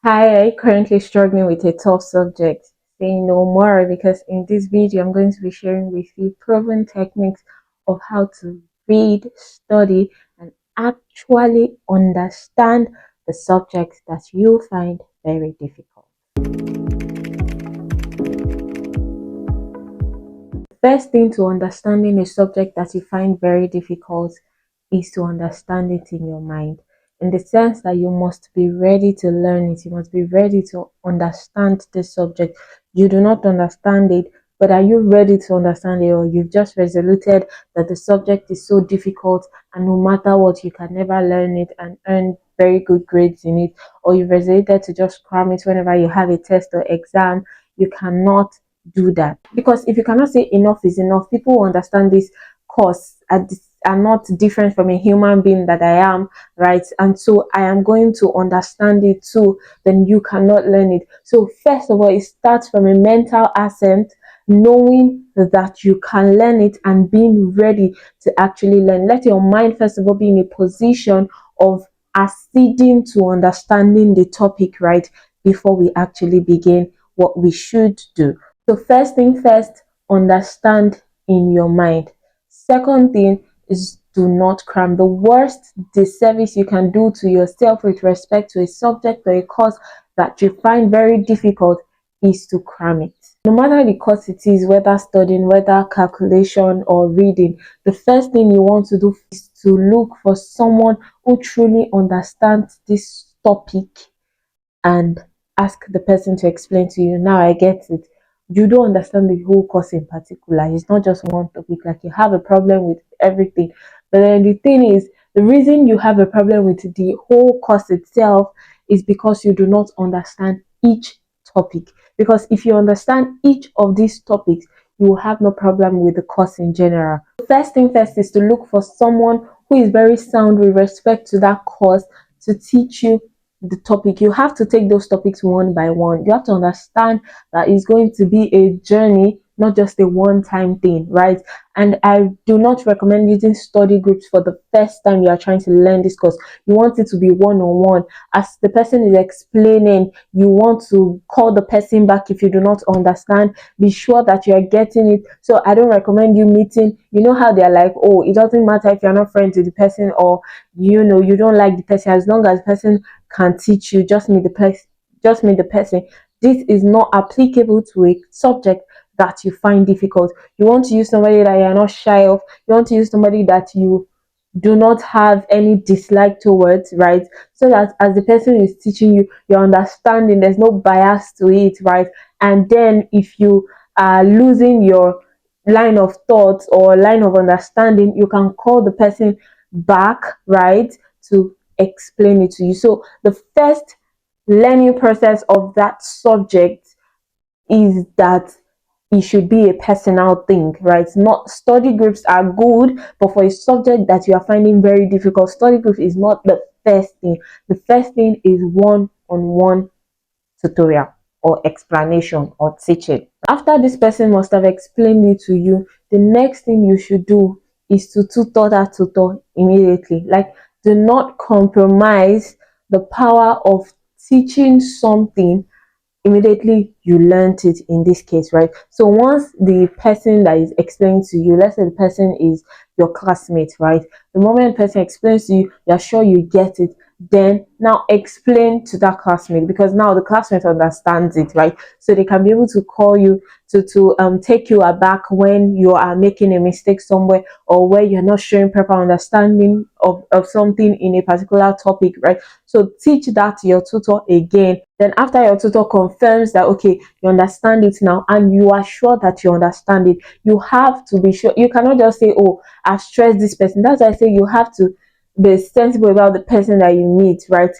Hi, I'm currently struggling with a tough subject. Say no more because in this video I'm going to be sharing with you proven techniques of how to read, study, and actually understand the subject that you find very difficult. First thing to understanding a subject that you find very difficult is to understand it in your mind. In the sense that you must be ready to learn it, you must be ready to understand the subject. You do not understand it, but are you ready to understand it, or you've just resoluted that the subject is so difficult and no matter what, you can never learn it and earn very good grades in it, or you've resoluted to just cram it whenever you have a test or exam? You cannot do that, because if you cannot say enough is enough, people will understand this course are not different from a human being that I am, right? And so I am going to understand it too. Then you cannot learn it. So first of all, it starts from a mental assent, knowing that you can learn it and being ready to actually learn. Let your mind first of all be in a position of acceding to understanding the topic, right, before we actually begin what we should do. So first thing first, understand in your mind. Second thing is, do not cram. The worst disservice you can do to yourself with respect to a subject or a course that you find very difficult is to cram it. No matter the course it is, whether studying, whether calculation or reading, the first thing you want to do is to look for someone who truly understands this topic and ask the person to explain to you. Now I get it. You don't understand the whole course in particular. It's not just one topic. Like, you have a problem with everything. But then the thing is, the reason you have a problem with the whole course itself is because you do not understand each topic. Because if you understand each of these topics, you will have no problem with the course in general. First thing first is to look for someone who is very sound with respect to that course to teach you the topic. You have to take those topics one by one. You have to understand that it's going to be a journey, not just a one-time thing, right? And I do not recommend using study groups for the first time you are trying to learn this course. You want it to be one-on-one. As the person is explaining, you want to call the person back if you do not understand. Be sure that you are getting it. So I don't recommend you meeting. You know how they're like, oh, it doesn't matter if you're not friends with the person, or you don't like the person, as long as the person can teach you, just meet the person. This is not applicable to a subject that you find difficult. You want to use somebody that you're not shy of. You want to use somebody that you do not have any dislike towards, right? So that as the person is teaching you, you're understanding, there's no bias to it, right? And then if you are losing your line of thoughts or line of understanding, you can call the person back, right, to explain it to you. So the first learning process of that subject is that it should be a personal thing, right? Not study groups are good, but for a subject that you are finding very difficult, study group is not the first thing. The first thing is one-on-one tutorial or explanation or teaching. After this person must have explained it to you, the next thing you should do is to tutor that tutor immediately. Like, do not compromise the power of teaching something immediately you learned it, in this case, right? So once the person that is explaining to you, let's say the person is your classmate, right? The moment the person explains to you, you're sure you get it, then now explain to that classmate, because now the classmate understands it, right? So they can be able to call you to take you aback when you are making a mistake somewhere, or where you're not showing proper understanding of something in a particular topic, right? So teach that to your tutor again. Then after your tutor confirms that, okay, you understand it now, and you are sure that you understand it, you have to be sure. You cannot just say, oh, I've stressed this person. That's why I say you have to be sensible about the person that you meet, right?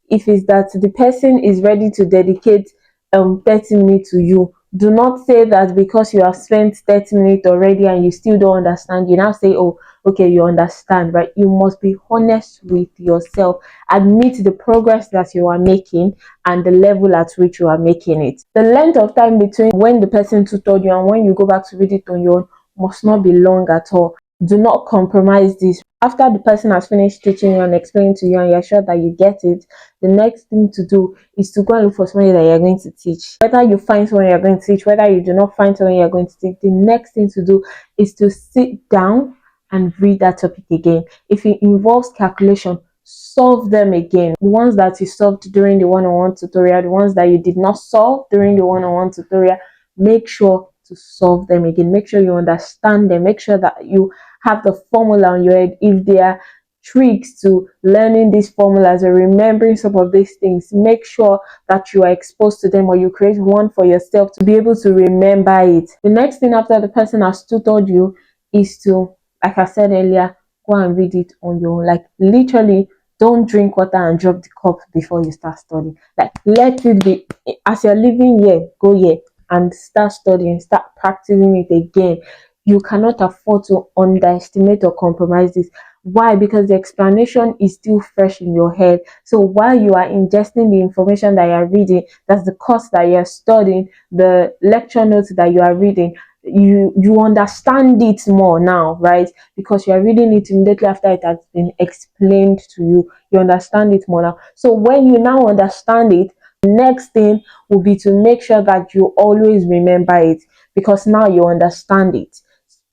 If it's that the person is ready to dedicate 30 minutes to you, do not say that because you have spent 30 minutes already and you still don't understand, you now say, oh, okay, you understand, right? You must be honest with yourself. Admit the progress that you are making and the level at which you are making it. The length of time between when the person tutored you and when you go back to read it on your own must not be long at all. Do not compromise this. After the person has finished teaching you and explaining to you and you're sure that you get it, the next thing to do is to go and look for somebody that you're going to teach. Whether you find someone you're going to teach, whether you do not find someone you're going to teach, the next thing to do is to sit down and read that topic again. If it involves calculation, solve them again. The ones that you solved during the one-on-one tutorial, the ones that you did not solve during the one-on-one tutorial, make sure to solve them again. Make sure you understand them. Make sure that you have the formula on your head. If there are tricks to learning these formulas or remembering some of these things, make sure that you are exposed to them or you create one for yourself to be able to remember it. The next thing after the person has tutored you is to, like I said earlier, go and read it on your own. Like literally, don't drink water and drop the cup before you start studying. Like let it be, as you're living here, go here and start studying, start practicing it again. You cannot afford to underestimate or compromise this. Why? Because the explanation is still fresh in your head. So while you are ingesting the information that you are reading, that's the course that you are studying, the lecture notes that you are reading, you understand it more now, right? Because you are reading it immediately after it has been explained to you. You understand it more now. So when you now understand it, the next thing will be to make sure that you always remember it, because now you understand it.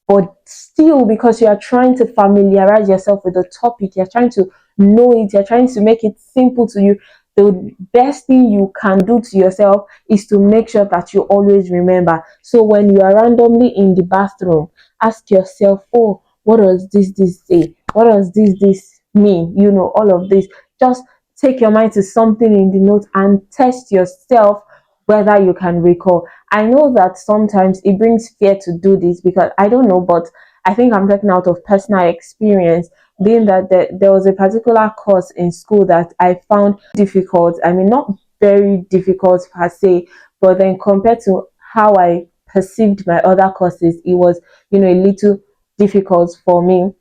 But still, because you are trying to familiarize yourself with the topic, you're trying to know it, you're trying to make it simple to you, the best thing you can do to yourself is to make sure that you always remember. So when you are randomly in the bathroom, ask yourself, oh, what does this say? What does this mean? You know, all of this. Just take your mind to something in the note and test yourself whether you can recall. I know that sometimes it brings fear to do this, because I don't know, but I think I'm talking out of personal experience, being that there was a particular course in school that I found difficult. I mean, not very difficult per se, but then compared to how I perceived my other courses, it was, a little difficult for me.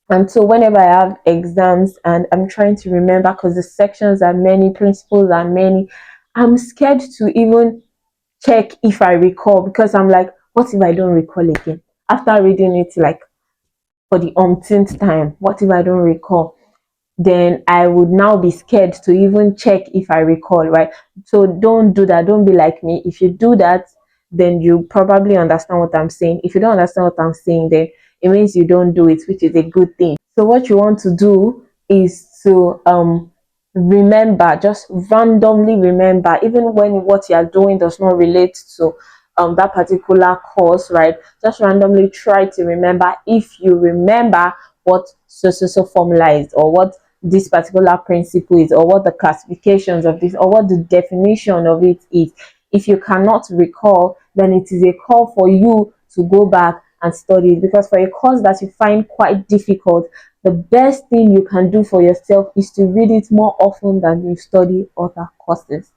And so whenever I have exams and I'm trying to remember, because the sections are many, principles are many, I'm scared to even check if I recall, because I'm like, what if I don't recall again? After reading it like for the umpteenth time, what if I don't recall? Then I would now be scared to even check if I recall, right? So don't do that. Don't be like me. If you do that, then you probably understand what I'm saying. If you don't understand what I'm saying, then it means you don't do it, which is a good thing. So what you want to do is to remember, just randomly remember, even when what you are doing does not relate to that particular course, right? Just randomly try to remember. If you remember what so formula is, or what this particular principle is, or what the classifications of this, or what the definition of it is, if you cannot recall, then it is a call for you to go back and study it. Because for a course that you find quite difficult, the best thing you can do for yourself is to read it more often than you study other courses.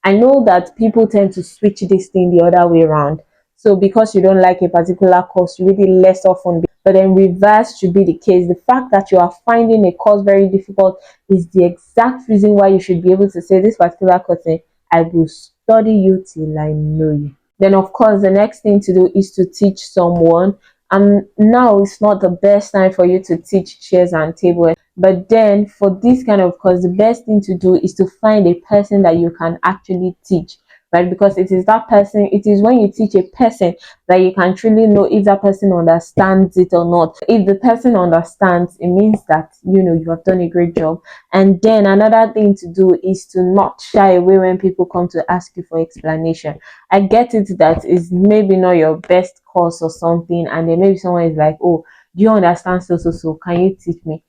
I know that people tend to switch this thing the other way around. So because you don't like a particular course, you read it less often. But then reverse should be the case. The fact that you are finding a course very difficult is the exact reason why you should be able to say this particular course, I will study you till I know you. Then of course the next thing to do is to teach someone. And now it's not the best time for you to teach chairs and tables. But then for this kind of course, the best thing to do is to find a person that you can actually teach, right? Because it is that person, it is when you teach a person that you can truly know if that person understands it or not. If the person understands, it means that you have done a great job. And then another thing to do is to not shy away when people come to ask you for explanation. I get it that is maybe not your best course or something, and then maybe someone is like, oh, do you understand so, can you teach me?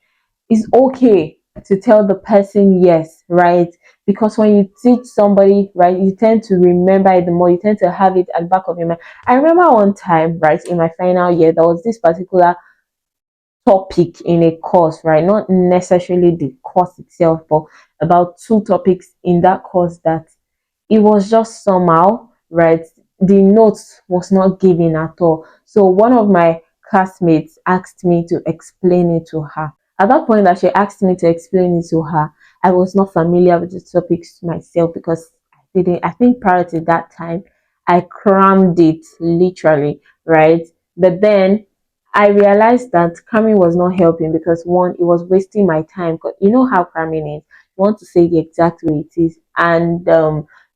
It's okay to tell the person yes, right? Because when you teach somebody, right, you tend to remember it the more, you tend to have it at the back of your mind. I remember one time, right, in my final year, there was this particular topic in a course, right? Not necessarily the course itself, but about two topics in that course that it was just somehow, right? The notes was not given at all. So one of my classmates asked me to explain it to her. At that point that she asked me to explain it to her, I was not familiar with the topics myself, because I think prior to that time, I crammed it literally, right? But then I realized that cramming was not helping because one, it was wasting my time. 'Cause you know how cramming is. You want to say the exact way it is, and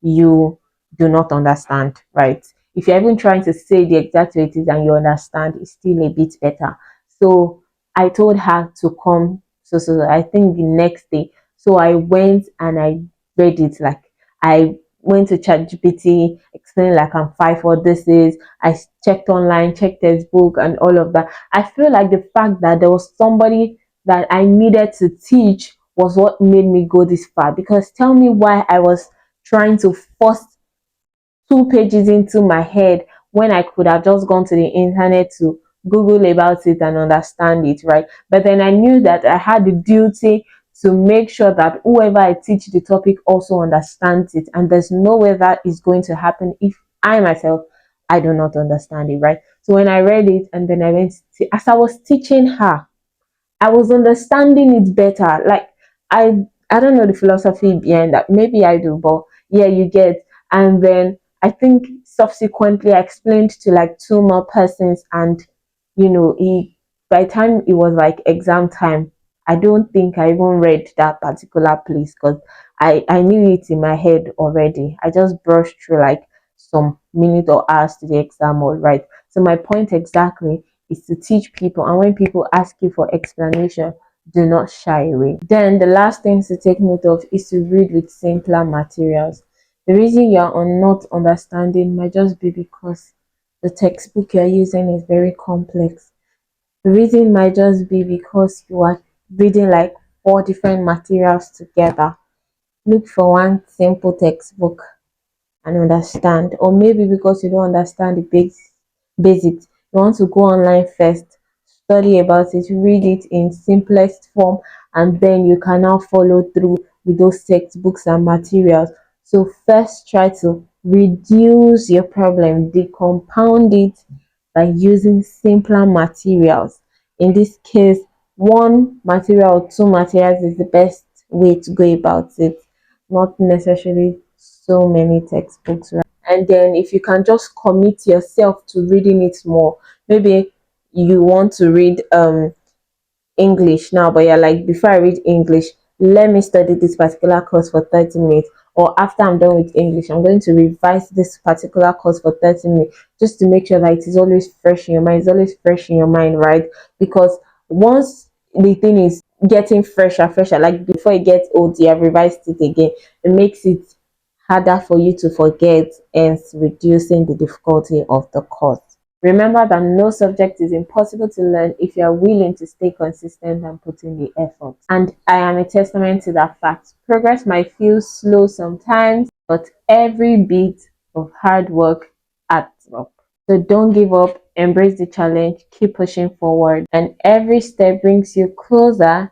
you do not understand, right? If you're even trying to say the exact way it is and you understand, it's still a bit better. So I told her to come. So I think the next day. So I went and I read it. Like I went to ChatGPT, explained like I'm five what this is. I checked online, checked textbook and all of that. I feel like the fact that there was somebody that I needed to teach was what made me go this far. Because tell me why I was trying to force two pages into my head when I could have just gone to the internet to Google about it and understand it, right? But then I knew that I had the duty to make sure that whoever I teach the topic also understands it. And there's no way that is going to happen if I myself I do not understand it, right? So when I read it and then I went as I was teaching her, I was understanding it better. Like I don't know the philosophy behind that. Maybe I do, but yeah, you get. And then I think subsequently I explained to like two more persons, and he by the time it was like exam time, I don't think I even read that particular place because I knew it in my head already. I just brushed through like some minutes or hours to the exam, all right. So my point exactly is to teach people, and when people ask you for explanation, do not shy away. Then the last thing to take note of is to read with simpler materials. The reason you are not understanding might just be because the textbook you're using is very complex. The reason might just be because you are reading like four different materials together. Look for one simple textbook and understand, or maybe because you don't understand the basics, you want to go online first, study about it, read it in simplest form, and then you can now follow through with those textbooks and materials. So first try to reduce your problem, decompound it by using simpler materials. In this case, one material or two materials is the best way to go about it, not necessarily so many textbooks, right? And then if you can just commit yourself to reading it more, maybe you want to read English now, but you're like, before I read English, let me study this particular course for 30 minutes. Or after I'm done with English, I'm going to revise this particular course for 30 minutes just to make sure that it is always fresh in your mind. It's always fresh in your mind, right? Because once the thing is getting fresher, like before it gets old, you have revised it again, it makes it harder for you to forget, and reducing the difficulty of the course. Remember that no subject is impossible to learn if you are willing to stay consistent and put in the effort. And I am a testament to that fact. Progress might feel slow sometimes, but every bit of hard work adds up. So don't give up, embrace the challenge, keep pushing forward, and every step brings you closer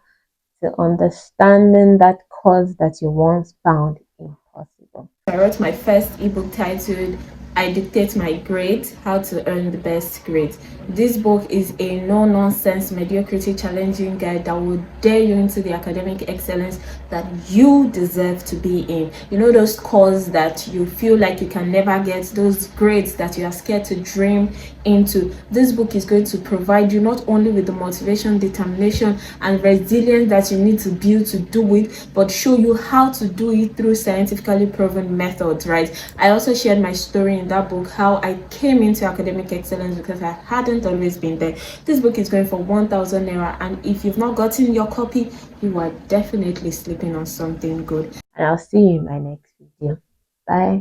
to understanding that cause that you once found impossible. I wrote my first ebook titled I Dictate My Grades, How to Earn the Best Grades. This book is a no-nonsense mediocrity challenging guide that will dare you into the academic excellence that you deserve to be in. You know those scores that you feel like you can never get, those grades that you are scared to dream into. This book is going to provide you not only with the motivation, determination, and resilience that you need to build to do it, but show you how to do it through scientifically proven methods, right? I also shared my story in that book, how I came into academic excellence because I hadn't always been there. This book is going for 1,000 naira, and if you've not gotten your copy, you are definitely sleeping on something good. And I'll see you in my next video. Bye.